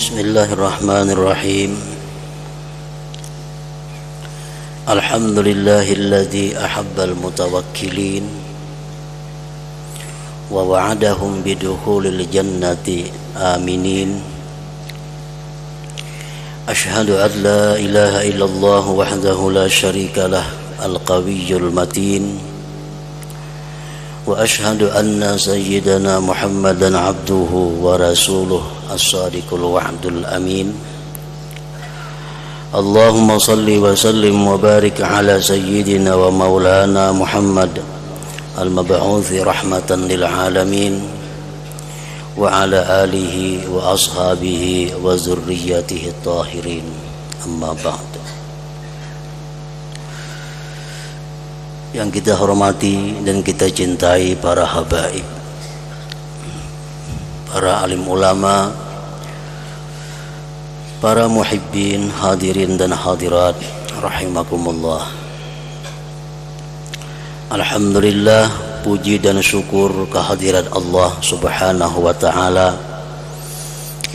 Bismillahirrahmanirrahim. Alhamdulillahilladzi ahabbal mutawakkilin wa wa'adahum bidukhulil jannati aminin. Ashhadu an la ilaha illallah wahdahu la syarika lah al-qawiyyul matin. Wa ashhadu anna sayyidana Muhammadan abduhu wa rasuluh as-sadiqul wa'dul amin. Allahumma salli wa sallim wa barik ala sayyidina wa maulana Muhammad al-mab'uthi rahmatan lil alamin wa ala alihi wa ashabihi wa zurriyyatihi at-tahirin. Amma ba'd. Yang kita hormati dan kita cintai para habaib, para alim ulama, para muhibbin, hadirin dan hadirat rahimakumullah. Alhamdulillah, puji dan syukur kehadirat Allah subhanahu wa ta'ala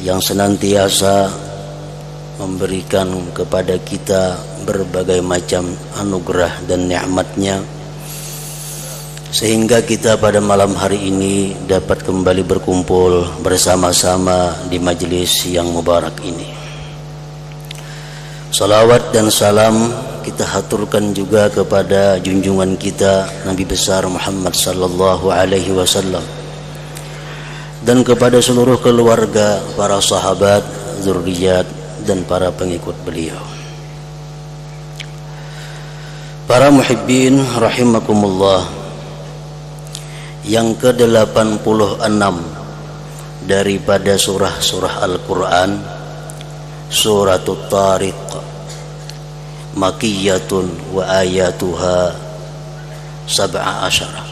yang senantiasa memberikan kepada kita berbagai macam anugerah dan nikmatnya, sehingga kita pada malam hari ini dapat kembali berkumpul bersama-sama di majelis yang mubarak ini. Salawat dan salam kita haturkan juga kepada junjungan kita Nabi besar Muhammad sallallahu alaihi wasallam dan kepada seluruh keluarga, para sahabat, zurriyat dan para pengikut beliau. Para muhibbin rahimakumullah, yang ke-86 daripada surah-surah Al-Quran, Suratul Tariq, Makiyatun wa ayatuha 17.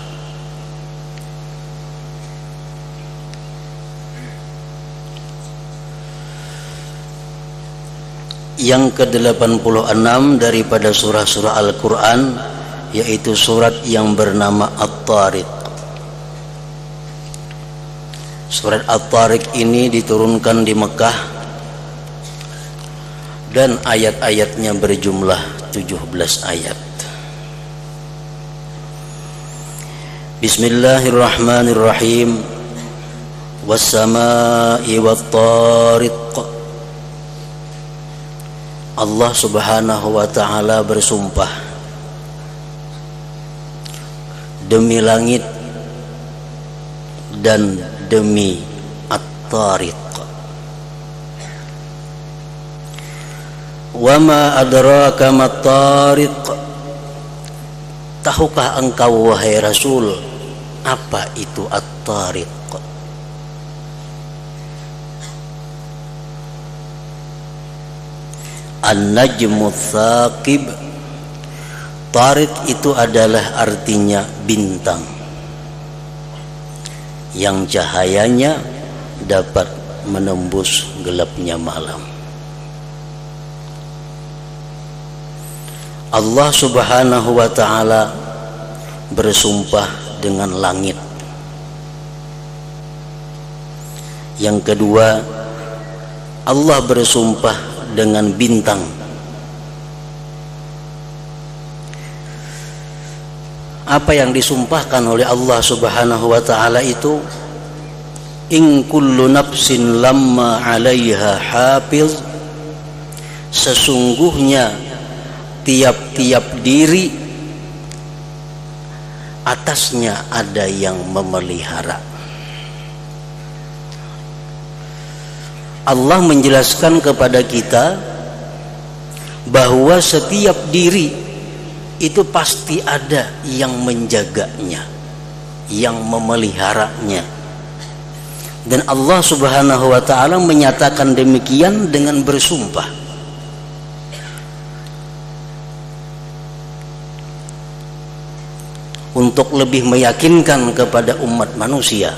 Yang ke-86 daripada surah-surah Al-Quran, yaitu surat yang bernama At-Tariq. Surat At-Tariq ini diturunkan di Mekah dan ayat-ayatnya berjumlah 17 ayat. Bismillahirrahmanirrahim. Was-samaa'i wat-tariq. Allah subhanahu wa ta'ala bersumpah demi langit dan demi At-Tariq. Wa ma adraka mat-tariq. Tahukah engkau wahai Rasul apa itu At-Tariq? An-najmu tsaqib. Tariq itu adalah artinya bintang yang cahayanya dapat menembus gelapnya malam. Allah subhanahu wa ta'ala bersumpah dengan langit. Yang kedua, Allah bersumpah dengan bintang. Apa yang disumpahkan oleh Allah subhanahu wa ta'ala itu, in kullu nafsin lamma 'alaiha hafiz. Sesungguhnya tiap-tiap diri atasnya ada yang memelihara. Allah menjelaskan kepada kita bahwa setiap diri itu pasti ada yang menjaganya, yang memeliharanya. Dan Allah subhanahu wa ta'ala menyatakan demikian dengan bersumpah. Untuk lebih meyakinkan kepada umat manusia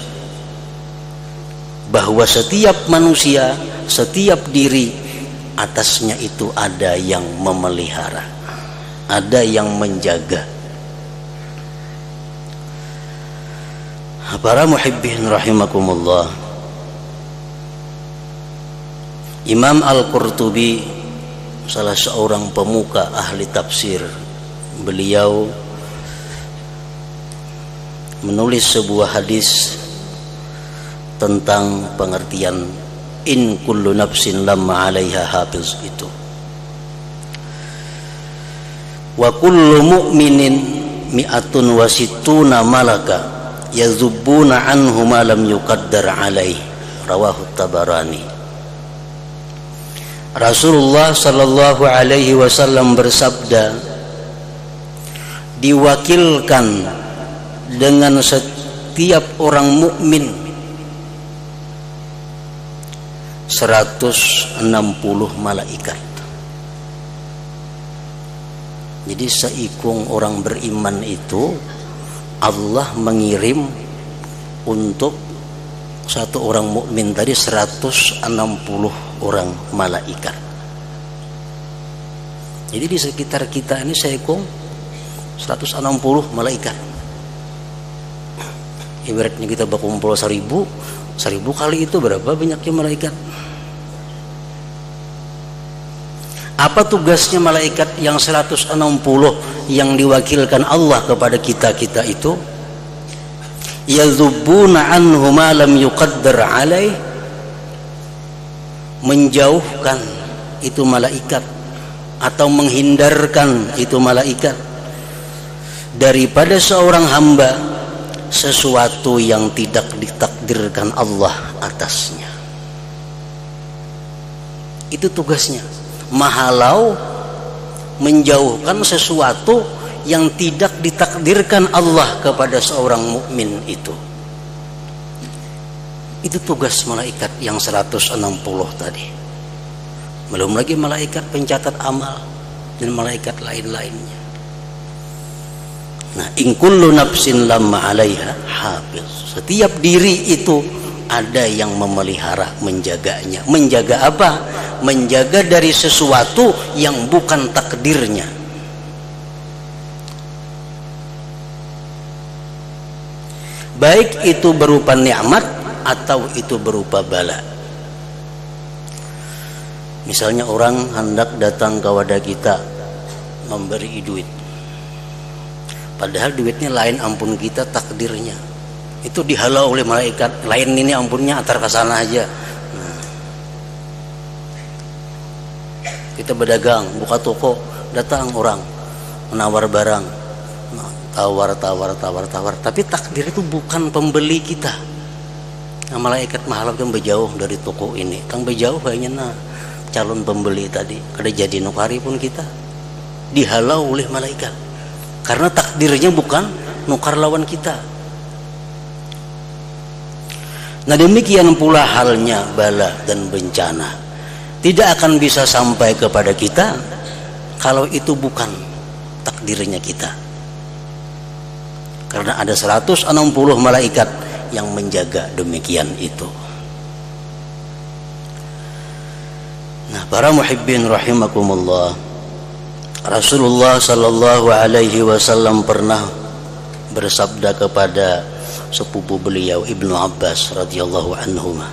bahwa setiap manusia, setiap diri atasnya itu ada yang memelihara, ada yang menjaga. Para muhibbin rahimakumullah, Imam Al-Qurtubi, salah seorang pemuka ahli tafsir, beliau menulis sebuah hadis tentang pengertian in kullu nafsin lamma 'alaiha hafiz itu. Wa kullu mu'minin mi'atun wa sittuna malaka yazubbuna anhu ma lam yuqaddar 'alaihi, rawahu Tabarani. Rasulullah sallallahu alaihi wasallam bersabda, diwakilkan dengan setiap orang mukmin 160 malaikat. Jadi seikung orang beriman itu Allah mengirim untuk satu orang mukmin tadi 160 orang malaikat. Jadi di sekitar kita ini seikung 160 malaikat. Ibaratnya kita berkumpul 1000 kali itu berapa banyaknya malaikat? Apa tugasnya malaikat yang 160 yang diwakilkan Allah kepada kita itu? Yadzubbuna anhu ma lam yuqaddar alaih, menjauhkan itu malaikat atau menghindarkan itu malaikat daripada seorang hamba sesuatu yang tidak ditakdirkan Allah atasnya. Itu tugasnya, mahalau menjauhkan sesuatu yang tidak ditakdirkan Allah kepada seorang mukmin itu. Itu tugas malaikat yang 160 tadi. Belum lagi malaikat pencatat amal dan malaikat lain-lainnya. Nah, in kullu nafsin lamma 'alaiha hafiz. Setiap diri itu ada yang memelihara, menjaganya. Menjaga apa? Menjaga dari sesuatu yang bukan takdirnya. Baik itu berupa nikmat atau itu berupa bala. Misalnya orang hendak datang kepada kita memberi duit, padahal duitnya lain ampun kita takdirnya, itu dihalau oleh malaikat. Lain ini ampunnya antar ke sana aja. Kita berdagang, buka toko, datang orang menawar barang, tawar, tapi takdir itu bukan pembeli kita. Nah, malaikat mahalau kan berjauh dari toko ini, kang berjauh kayaknya calon pembeli tadi, kada jadi nukari pun kita dihalau oleh malaikat karena takdirnya bukan nukar lawan kita. Nah, demikian pula halnya bala dan bencana tidak akan bisa sampai kepada kita kalau itu bukan takdirnya kita, karena ada 160 malaikat yang menjaga demikian itu. Nah, para muhibbin rahimakumullah, Rasulullah sallallahu alaihi wasallam pernah bersabda kepada sepupu beliau Ibnu Abbas radhiyallahu anhuma,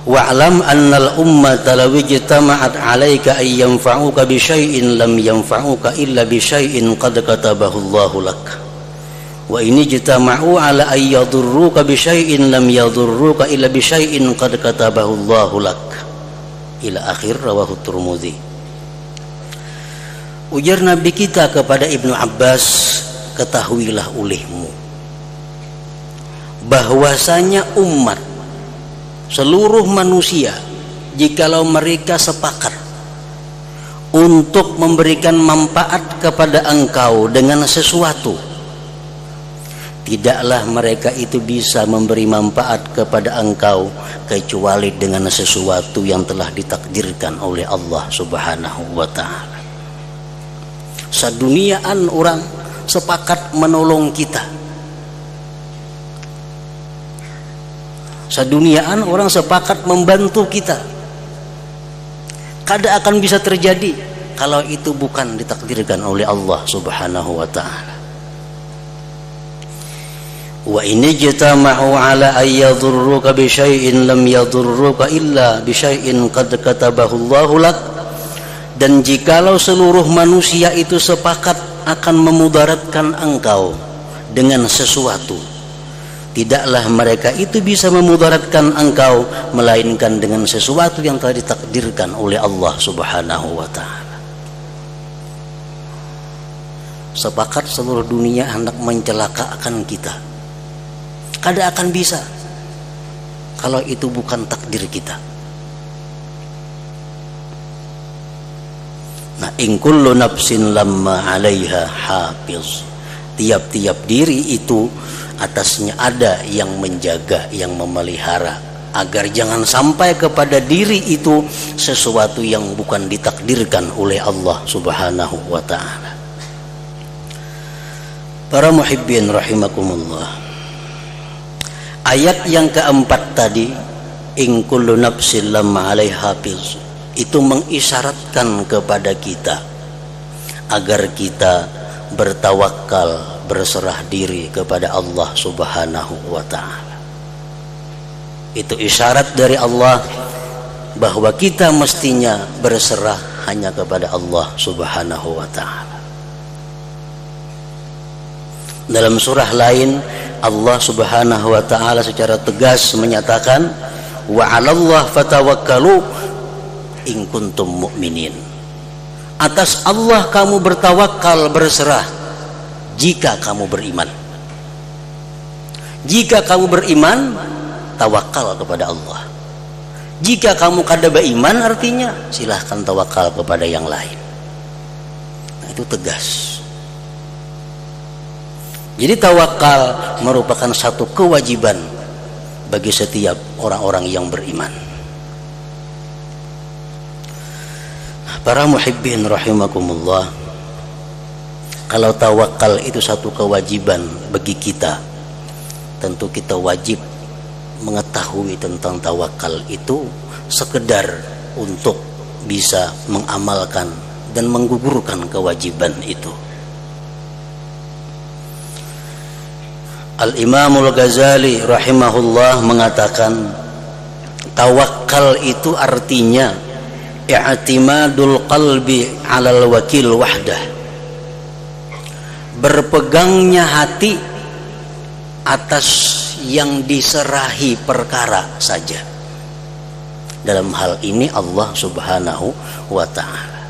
wa'lam annal ummata law ijtama'at 'alaika ay yanfa'uka bi syai'in lam yanfa'uka illa bi syai'in qad katabahu Allahu lak, wa in ijtama'u 'ala ay yadurruka bi syai'in lam yadurruka illa bi syai'in qad katabahu Allahu lak, ila akhir, rawahu Tirmidzi. Ujar Nabi kita kepada Ibnu Abbas, ketahuilah olehmu bahwasanya umat seluruh manusia, jikalau mereka sepakat untuk memberikan manfaat kepada engkau dengan sesuatu, tidaklah mereka itu bisa memberi manfaat kepada engkau kecuali dengan sesuatu yang telah ditakdirkan oleh Allah Subhanahu wa ta'ala. Seduniaan orang sepakat menolong kita, seduniaan orang sepakat membantu kita, kada akan bisa terjadi kalau itu bukan ditakdirkan oleh Allah Subhanahu wa ta'ala. wa in ijtama'u ala ay yadhurruka bi syai'in lam yadhurruka illa bi syai'in qad katabahu Allahu lak. Dan jikalau seluruh manusia itu sepakat akan memudaratkan engkau dengan sesuatu, tidaklah mereka itu bisa memudaratkan engkau melainkan dengan sesuatu yang telah ditakdirkan oleh Allah Subhanahu wa ta'ala. Sepakat seluruh dunia hendak mencelakakan kita, kada akan bisa kalau itu bukan takdir kita. Nah, in kullu nafsin lamma 'alaiha hafiz. Tiap-tiap diri itu atasnya ada yang menjaga, yang memelihara, agar jangan sampai kepada diri itu sesuatu yang bukan ditakdirkan oleh Allah Subhanahu wa ta'ala. Para muhibbin rahimakumullah, ayat yang keempat tadi, in kullu nafsin lamma 'alaiha hafiz, itu mengisyaratkan kepada kita agar kita bertawakal, berserah diri kepada Allah Subhanahu wa ta'ala. Itu isyarat dari Allah bahwa kita mestinya berserah hanya kepada Allah Subhanahu wa ta'ala. Dalam surah lain Allah Subhanahu wa ta'ala secara tegas menyatakan, wa 'alallah fatawakkalu in kuntum mu'minin. Atas Allah kamu bertawakal, berserah jika kamu beriman. Jika kamu beriman, tawakal kepada Allah. Jika kamu kada beriman, artinya silahkan tawakal kepada yang lain. Nah, itu tegas. Jadi tawakal merupakan satu kewajiban bagi setiap orang-orang yang beriman. Para muhibbin rahimakumullah, kalau tawakal itu satu kewajiban bagi kita, tentu kita wajib mengetahui tentang tawakal itu sekedar untuk bisa mengamalkan dan menggugurkan kewajiban itu. Al-Imamul Ghazali rahimahullah mengatakan, tawakal itu artinya i'timadul qalbi 'alal wakil wahdah, berpegangnya hati atas yang diserahi perkara saja. Dalam hal ini Allah Subhanahu wa ta'ala,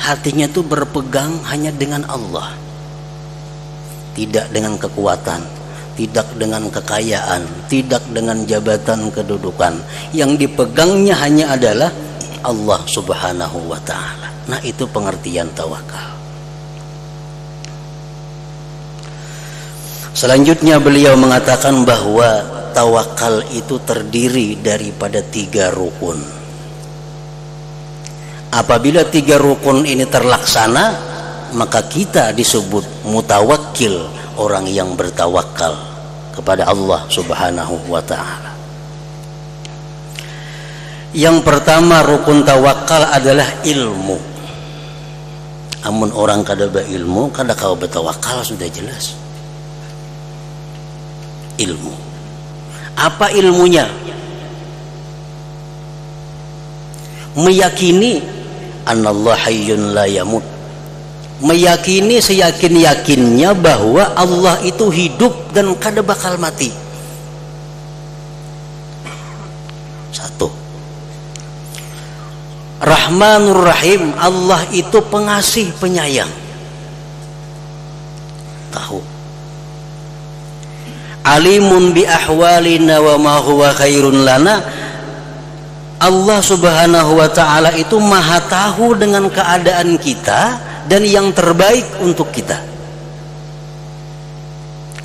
hatinya itu berpegang hanya dengan Allah, tidak dengan kekuatan, tidak dengan kekayaan, tidak dengan jabatan kedudukan. Yang dipegangnya hanya adalah Allah Subhanahu wa ta'ala. Nah, itu pengertian tawakal. Selanjutnya beliau mengatakan bahwa tawakal itu terdiri daripada 3 rukun. Apabila 3 rukun ini terlaksana, maka kita disebut mutawakkil, orang yang bertawakal kepada Allah Subhanahu wa ta'ala. Yang pertama rukun tawakal adalah ilmu. Amun orang kada berilmu, kada kau bertawakal, sudah jelas. Ilmu. Apa ilmunya? Meyakini anallah hayyun la yamut. Meyakini seyakin-yakinnya bahwa Allah itu hidup dan kada bakal mati. Satu. Rahmanur Rahim, Allah itu pengasih penyayang. Tahu. Alimun bi ahwalina wa ma huwa khairun lana. Allah Subhanahu wa ta'ala itu maha tahu dengan keadaan kita dan yang terbaik untuk kita.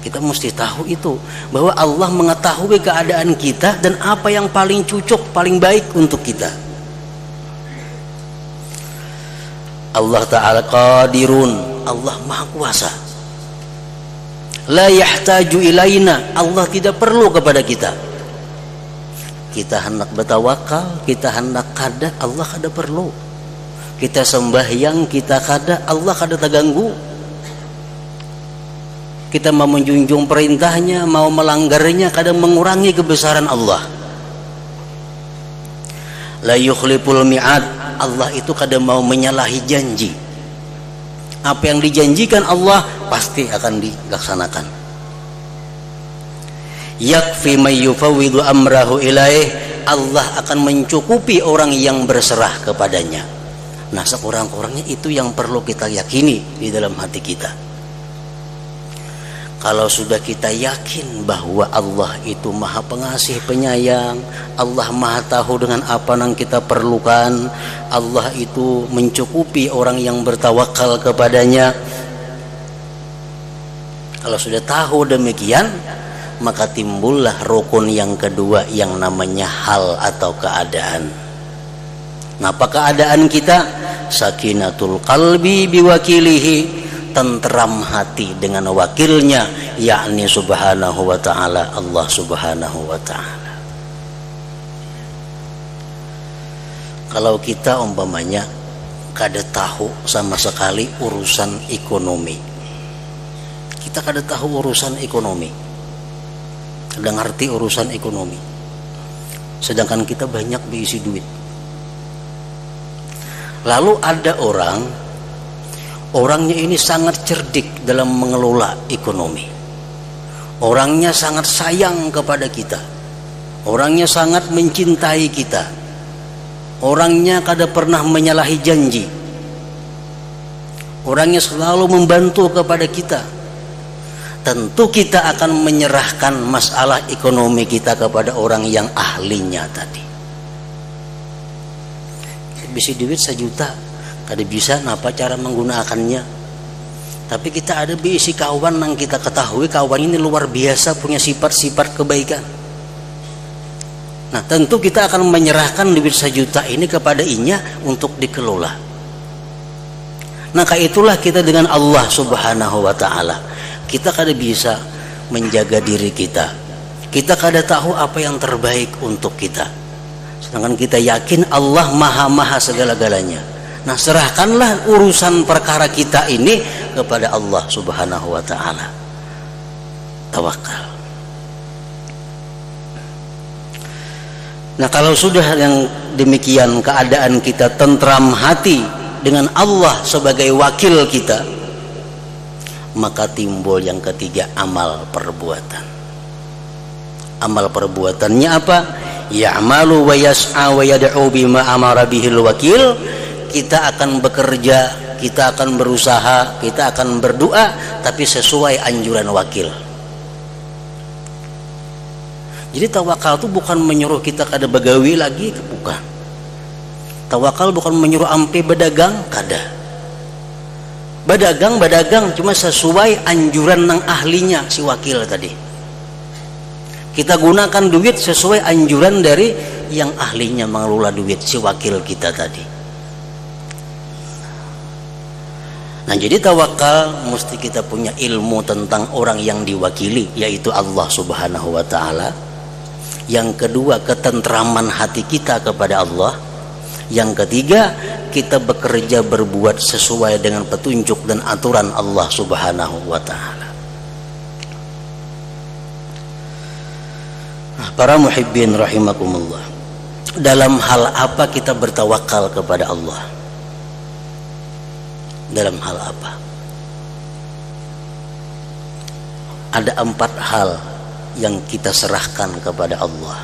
Kita mesti tahu itu, bahwa Allah mengetahui keadaan kita dan apa yang paling cocok, paling baik untuk kita. Allah Ta'ala qadirun, Allah maha kuasa. La yahtaju ilaina, Allah tidak perlu kepada kita. Kita hendak bertawakal, kita hendak kada, Allah kada perlu. Kita sembahyang, kita kada, Allah kada terganggu. kita mau menjunjung perintahnya, mau melanggarnya, kadang mengurangi kebesaran Allah. La yukhliful mi'ad, Allah itu kadang mau menyalahi janji. Apa yang dijanjikan Allah pasti akan dilaksanakan. Yakfi may yufawwidu amrahu ilaih, Allah akan mencukupi orang yang berserah kepadanya. Nah, sekurang-kurangnya itu yang perlu kita yakini di dalam hati kita. Kalau sudah kita yakin bahwa Allah itu maha pengasih penyayang, Allah maha tahu dengan apa yang kita perlukan, Allah itu mencukupi orang yang bertawakal kepadanya. Kalau sudah tahu demikian, maka timbullah rukun yang kedua yang namanya hal atau keadaan. Nah, apa keadaan kita? Sakinatul qalbi biwakilihi, tentram hati dengan wakilnya, yakni subhanahu wa ta'ala, Allah subhanahu wa ta'ala. Kalau kita umpamanya kada tahu sama sekali urusan ekonomi, kita kada tahu urusan ekonomi, kada ngerti urusan ekonomi, sedangkan kita banyak diisi duit. Lalu ada orangnya ini sangat cerdik dalam mengelola ekonomi, orangnya sangat sayang kepada kita, orangnya sangat mencintai kita, orangnya kada pernah menyalahi janji, orangnya selalu membantu kepada kita. Tentu kita akan menyerahkan masalah ekonomi kita kepada orang yang ahlinya tadi. Bisa duit 1 juta, kada bisa napa cara menggunakannya. Tapi kita ada bisi kawan yang kita ketahui kawan ini luar biasa, punya sifat-sifat kebaikan. Nah, tentu kita akan menyerahkan duit 1 juta ini kepada inya untuk dikelola. Maka itulah kita dengan Allah subhanahu wa ta'ala. Kita kada bisa menjaga diri kita, kita kada tahu apa yang terbaik untuk kita, sedangkan kita yakin Allah maha segala-galanya. Nah, serahkanlah urusan perkara kita ini kepada Allah subhanahu wa ta'ala. Tawakal. Nah, kalau sudah yang demikian keadaan kita tentram hati dengan Allah sebagai wakil kita, maka timbul yang ketiga, amal perbuatan. Amal perbuatannya apa? Ya'malu wa yas'a wa yad'u bima amara bihil wakil. Kita akan bekerja, kita akan berusaha, kita akan berdoa, tapi sesuai anjuran wakil. Jadi tawakal itu bukan menyuruh kita kada begawi lagi, bukan. Tawakal bukan menyuruh ampe berdagang, kada. Berdagang cuma sesuai anjuran nang ahlinya si wakil tadi. Kita gunakan duit sesuai anjuran dari yang ahlinya mengelola duit, si wakil kita tadi. Nah, jadi tawakal mesti kita punya ilmu tentang orang yang diwakili, yaitu Allah subhanahu wa ta'ala. Yang kedua, ketentraman hati kita kepada Allah. Yang ketiga, kita bekerja berbuat sesuai dengan petunjuk dan aturan Allah subhanahu wa ta'ala. Nah, para muhibbin rahimakumullah, dalam hal apa kita bertawakal kepada Allah? Dalam hal apa? Ada 4 hal yang kita serahkan kepada Allah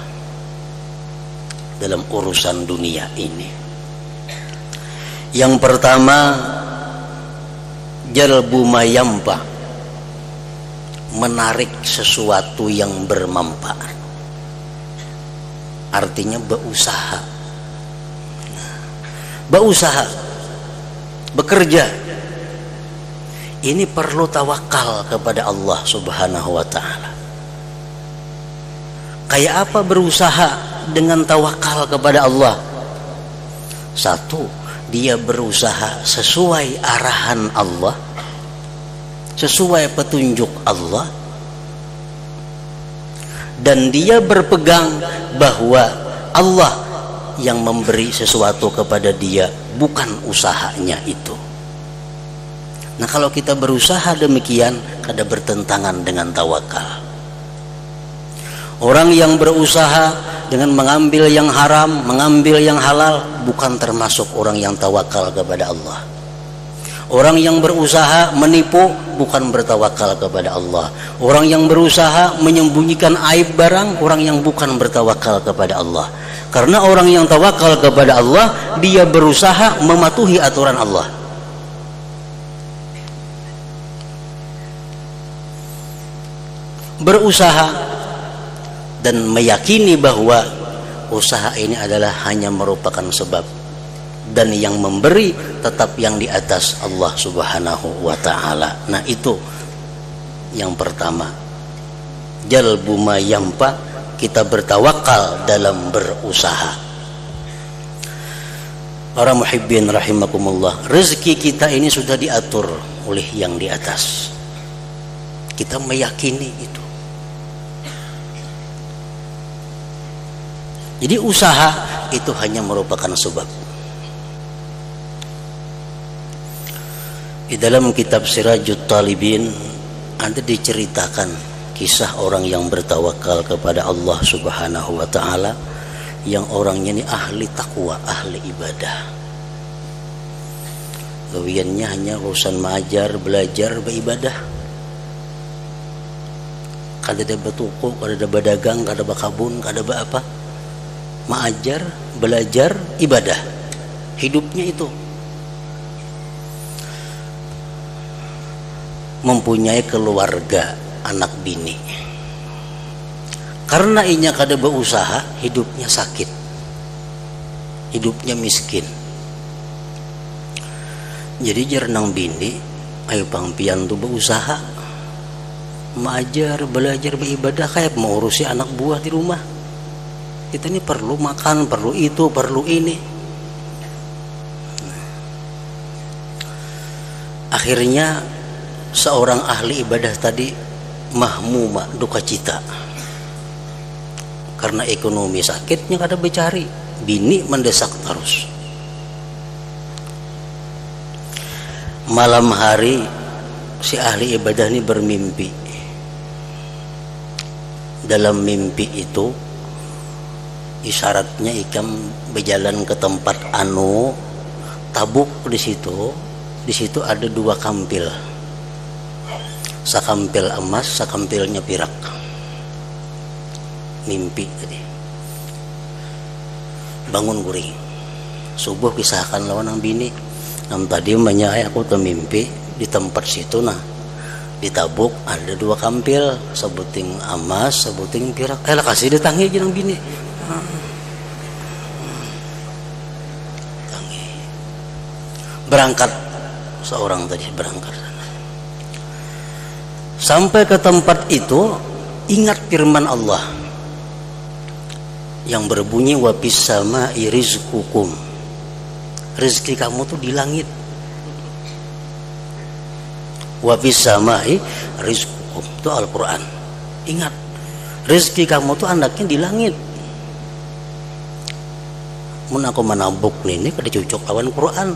dalam urusan dunia ini. Yang pertama, jalbu mayampa, menarik sesuatu yang bermanfaat. Artinya berusaha, bekerja. Ini perlu tawakal kepada Allah subhanahu wa ta'ala. Kayak apa berusaha dengan tawakal kepada Allah? 1, dia berusaha sesuai arahan Allah, sesuai petunjuk Allah, dan dia berpegang bahwa Allah yang memberi sesuatu kepada dia, bukan usahanya itu. Nah kalau kita berusaha demikian, kada bertentangan dengan tawakal. Orang yang berusaha dengan mengambil yang haram, mengambil yang halal, bukan termasuk orang yang tawakal kepada Allah. Orang yang berusaha menipu bukan bertawakal kepada Allah. Orang yang berusaha menyembunyikan aib barang, orang yang bukan bertawakal kepada Allah. Karena orang yang tawakal kepada Allah, dia berusaha mematuhi aturan Allah. Berusaha dan meyakini bahwa usaha ini adalah hanya merupakan sebab, dan yang memberi tetap yang di atas Allah Subhanahu wa ta'ala. Nah itu yang pertama, jalbu ma yampa, kita bertawakal dalam berusaha. Para muhibbin rahimakumullah, rezeki kita ini sudah diatur oleh yang di atas. Kita meyakini itu. Jadi usaha itu hanya merupakan sebab. Di dalam kitab Sirajut Talibin ada diceritakan kisah orang yang bertawakal kepada Allah Subhanahu wa ta'ala, yang orangnya ini ahli takwa, ahli ibadah. Gawiannya hanya urusan mengajar, belajar, beribadah. Kada ada betuku, kada ada berdagang, kada ada bakabun, kada ada apa. Mengajar, belajar, ibadah. Hidupnya itu. Mempunyai keluarga, anak bini. Karena inya kada berusaha, hidupnya sakit, hidupnya miskin. Jadi jernang bini, ayo pangpian tu berusaha, mengajar, belajar, beribadah, kayak mengurusi anak buah di rumah. Kita ini perlu makan, perlu itu, perlu ini. Akhirnya seorang ahli ibadah tadi mahmuma, duka cita, karena ekonomi sakitnya kada becari, bini mendesak terus. Malam hari si ahli ibadah ini bermimpi. Dalam mimpi itu isyaratnya ikam berjalan ke tempat anu Tabuk. Di situ ada dua kampil, sakampil emas, sakampilnya perak. Mimpi tadi, bangun guring, subuh pisahkan lawan ang bini. Nam tadi menyai aku termimpi di tempat situ, nah di Tabuk ada dua kampil, sebuting emas, sebuting perak. Lah kasih dia tangi aja ng bini. Tangi. Berangkat seorang tadi, berangkat sana. Sampai ke tempat itu, ingat firman Allah yang berbunyi wapis sama rizqukum, rezeki kamu tuh di langit. Wapis sama rizqukum itu Al-Quran. Ingat, rezeki kamu tuh andaknya di langit. Mun aku menabuk ini kada cocok lawan Quran,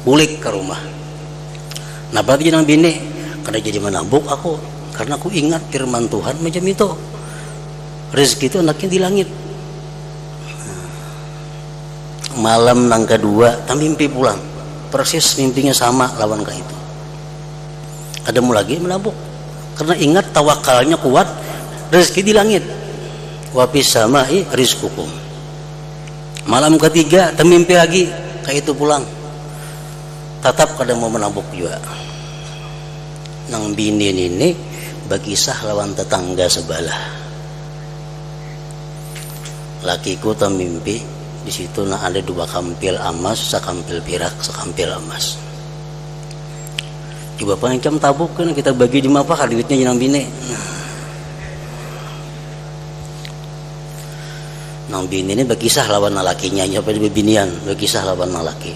bulik ke rumah. Nah berarti nang bini kada jadi menabuk aku, karena aku ingat firman Tuhan macam itu, rezeki itu anaknya di langit. Malam nang kedua tak mimpi pulang, persis mimpinya sama lawan kayak itu. Ada mau lagi menabuk, karena ingat tawakalnya kuat, rezeki di langit. Wapis sama rizqukum. Malam ketiga tak mimpi lagi kayak itu pulang, tetap kadang mau menabuk juga. Nang bini ini berkisah lawan tetangga sebelah. Lakiku tak mimpi di situ nah ada dua kampil emas, sakampil perak, sakampil emas. Coba pangcam tabuk kan kita bagi di apa duitnya nang bini. Nang bini ini berkisah lawan lalakinya, apa di binian berkisah lawan lalaki.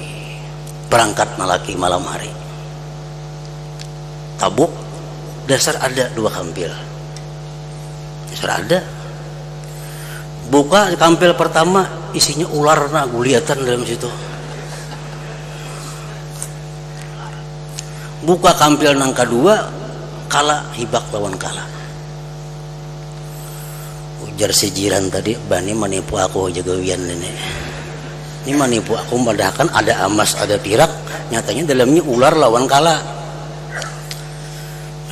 Berangkat lalaki malam hari. Tabuk, dasar ada dua kampil. Dasar ada. Buka kampil pertama, isinya ular nak gulihatan dalam situ. buka kampil nang kedua kala hibak lawan kala. Ujar si jiran tadi, bani menipu aku jagawian ini menipu aku, padahal kan ada emas ada pirak, nyatanya dalamnya ular lawan kala.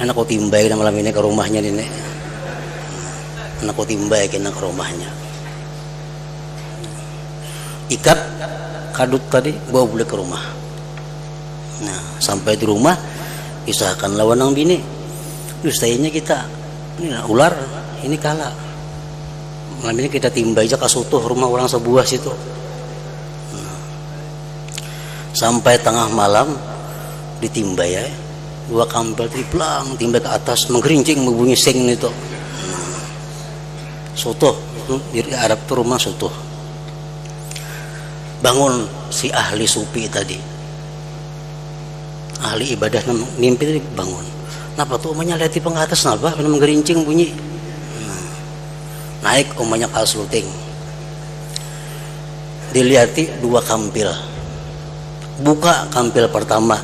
Anak aku timbay na malam ini ke rumahnya ini, anak aku timbay kena ke rumahnya, ikat kadut tadi bawa boleh ke rumah. Nah sampai di rumah isahkan lawan nang bini, dustainya kita ini ular ini kala, malam ini kita timbay aja kasutuh rumah orang sebuah situ. Sampai tengah malam ditimbay ya, 2 kampil triplang timbay ke atas menggerincing membunyi sing itu. Sutuh di Arab tuh rumah sutuh. Bangun si ahli supi tadi, ahli ibadah mimpi tadi bangun. Kenapa tuh umanya lihat di pengatas kenapa? Karena menggerincing bunyi. Naik umanya ke asluting. Dilihat 2 kampil. Buka kampil pertama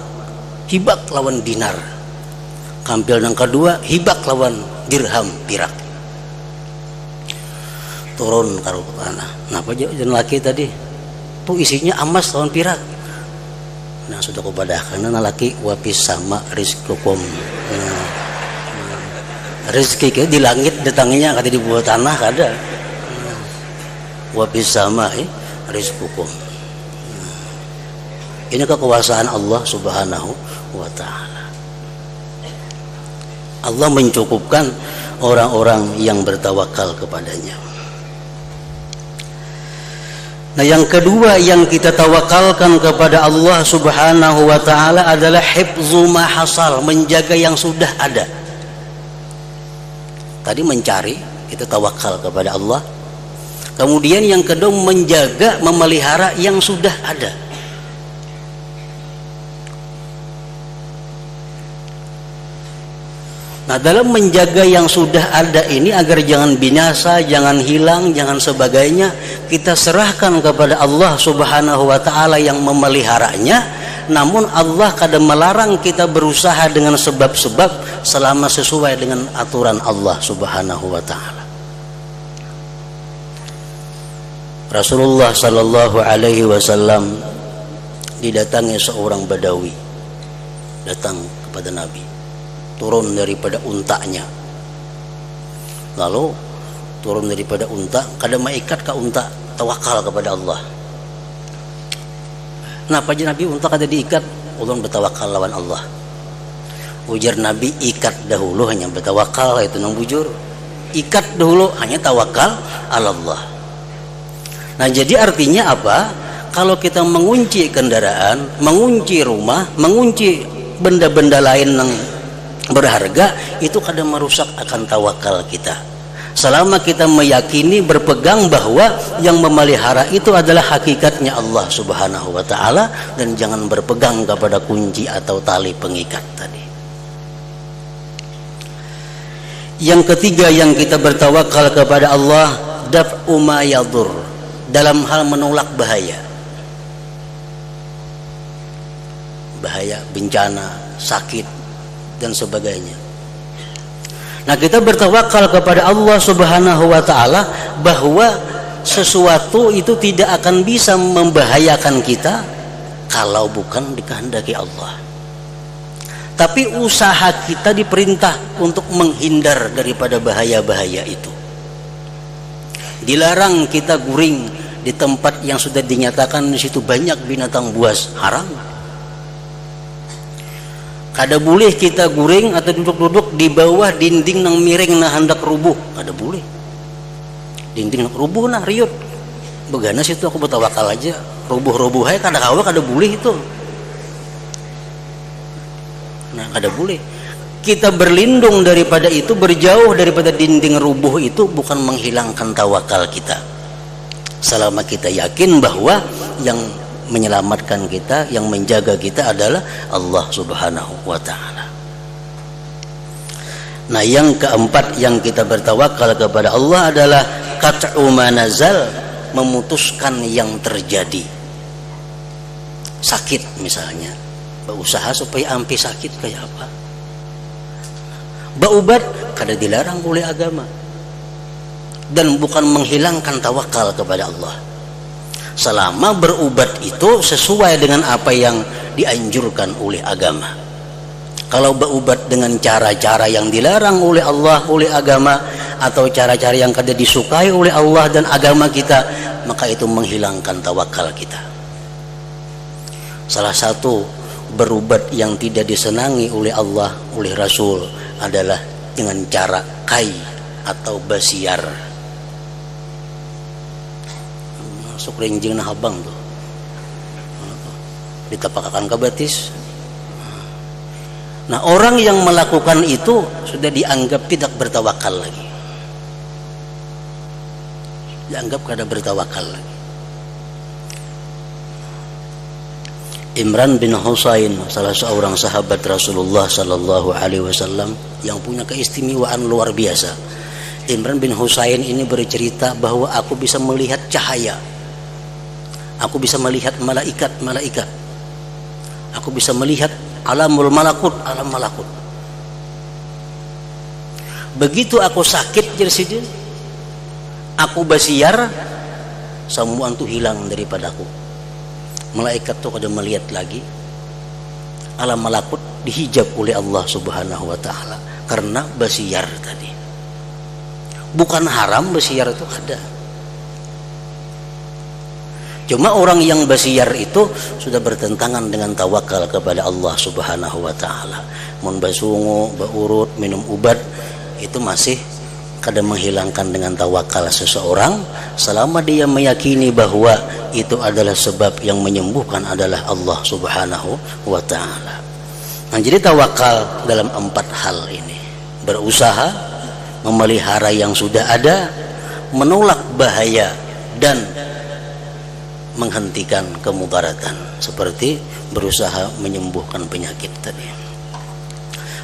hibak lawan dinar, kampil yang kedua hibak lawan dirham pirak. Turun karo tanah. Napa jeung laki tadi tuh isinya emas lawan pirak. Nah sudah kubadahkan laki wapis sama rizqukum. Rezeki ke di langit datangnya kata di bawah tanah kada. Wapis sama rizqukum. Ini kekuasaan Allah Subhanahu wa ta'ala. Allah mencukupkan orang-orang yang bertawakal kepadanya. Nah yang kedua yang kita tawakalkan kepada Allah Subhanahu wa ta'ala adalah hifzu ma hasal, menjaga yang sudah ada. Tadi mencari, kita tawakal kepada Allah. Kemudian yang kedua menjaga, memelihara yang sudah ada. Nah dalam menjaga yang sudah ada ini agar jangan binasa, jangan hilang, jangan sebagainya, kita serahkan kepada Allah Subhanahu wa ta'ala yang memeliharanya. Namun Allah kadang melarang kita berusaha dengan sebab-sebab selama sesuai dengan aturan Allah Subhanahu wa ta'ala. Rasulullah sallallahu alaihi wasallam didatangi seorang Badawi, datang kepada Nabi, turun daripada untanya, lalu turun daripada unta, kada maikat ke unta, tawakal kepada Allah. Kenapa aja Nabi unta kada diikat? Ulun bertawakal lawan Allah. Ujar Nabi, ikat dahulu hanya bertawakal itu nang bujur. Ikat dahulu hanya tawakal Allah. Nah jadi artinya apa? Kalau kita mengunci kendaraan, mengunci rumah, mengunci benda-benda lain yang berharga, itu kadang merusak akan tawakal kita. Selama kita meyakini, berpegang bahwa yang memelihara itu adalah hakikatnya Allah Subhanahu wa ta'ala, dan jangan berpegang kepada kunci atau tali pengikat tadi. Yang ketiga yang kita bertawakal kepada Allah, daf'u ma yadur, dalam hal menolak bahaya. Bahaya, bencana, sakit dan sebagainya. Nah kita bertawakal kepada Allah Subhanahu wa ta'ala bahwa sesuatu itu tidak akan bisa membahayakan kita kalau bukan dikehendaki Allah. Tapi usaha kita diperintah untuk menghindar daripada bahaya-bahaya itu. Dilarang kita guring di tempat yang sudah dinyatakan di situ banyak binatang buas, haram. Kada boleh kita guring atau duduk-duduk di bawah dinding nang miring nah hendak rubuh, kada boleh. Dinding nang rubuh nah riut. Begana situ aku bertawakal aja, rubuh-rubuh aja kada kawa kada boleh itu. Nah kada boleh. Kita berlindung daripada itu, berjauh daripada dinding rubuh itu bukan menghilangkan tawakal kita. Selama kita yakin bahwa yang menyelamatkan kita, yang menjaga kita adalah Allah Subhanahu wa ta'ala. Nah yang keempat yang kita bertawakal kepada Allah adalah qat'u ma nazal, memutuskan yang terjadi. Sakit misalnya, berusaha supaya ampi sakit kayak apa. Baubat kada dilarang oleh agama dan bukan menghilangkan tawakal kepada Allah selama berubat itu sesuai dengan apa yang dianjurkan oleh agama. Kalau berubat dengan cara-cara yang dilarang oleh Allah, oleh agama, atau cara-cara yang kada disukai oleh Allah dan agama kita, maka itu menghilangkan tawakal kita. Salah satu berubat yang tidak disenangi oleh Allah, oleh Rasul adalah dengan cara kai atau basiar. Masuk rinjing nah habang tuh, ditapakakan ke batis. Nah, orang yang melakukan itu sudah dianggap tidak bertawakal lagi. Dianggap kada bertawakal lagi. Imran bin Husain, salah seorang sahabat Rasulullah sallallahu alaihi wasallam yang punya keistimewaan luar biasa. Imran bin Husain ini bercerita bahwa aku bisa melihat cahaya. Aku bisa melihat malaikat-malaikat. Aku bisa melihat alamul malakut, alam malakut. Begitu aku sakit jersidin, aku basiar, semua itu hilang daripadaku. Malaikat tuh kada melihat lagi. Alam malakut dihijab oleh Allah Subhanahu wa taala karena basiar tadi. Bukan haram basiar itu ada. Cuma orang yang basiar itu sudah bertentangan dengan tawakal kepada Allah Subhanahu wa taala. Mun basungu, baurut, minum ubat itu masih kada menghilangkan dengan tawakal seseorang selama dia meyakini bahwa itu adalah sebab yang menyembuhkan adalah Allah Subhanahu wa taala. Nah, jadi tawakal dalam 4 hal ini. Berusaha memelihara yang sudah ada, menolak bahaya dan menghentikan kemudaratan, seperti berusaha menyembuhkan penyakit tadi.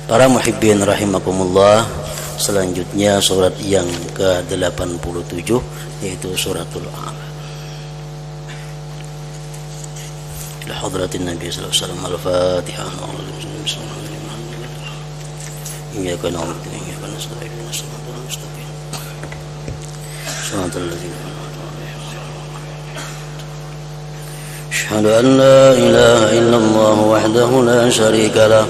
Para muhibbin rahimakumullah, selanjutnya surat yang ke-87 yaitu suratul A'la. Ila hadratin Nabi sallallahu alaihi wasallam. Al-Fatihah. Iyyaka na'budu wa iyyaka nasta'in. Shiratal mustaqim. Shiratal ladzina أشهد أن لا إله إلا الله وحده لا شريك له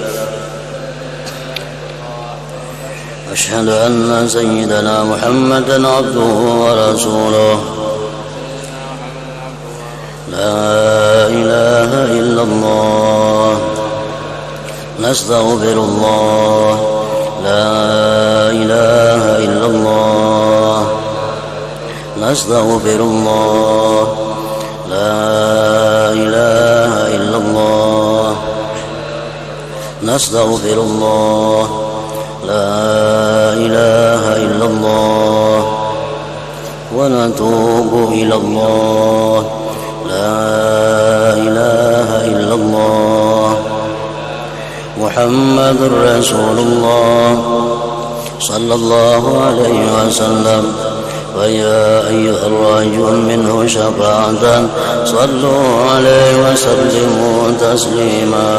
أشهد أن سيدنا محمدا عبده ورسوله لا إله إلا الله نستغفر الله لا إله إلا الله نستغفر الله لا إله إلا الله نستغفر الله لا إله إلا الله ونتوب إلى الله لا إله إلا الله محمد رسول الله صلى الله عليه وسلم ويا أيها الراجون منه شفاعة صلوا عليه وسلموا تسليما.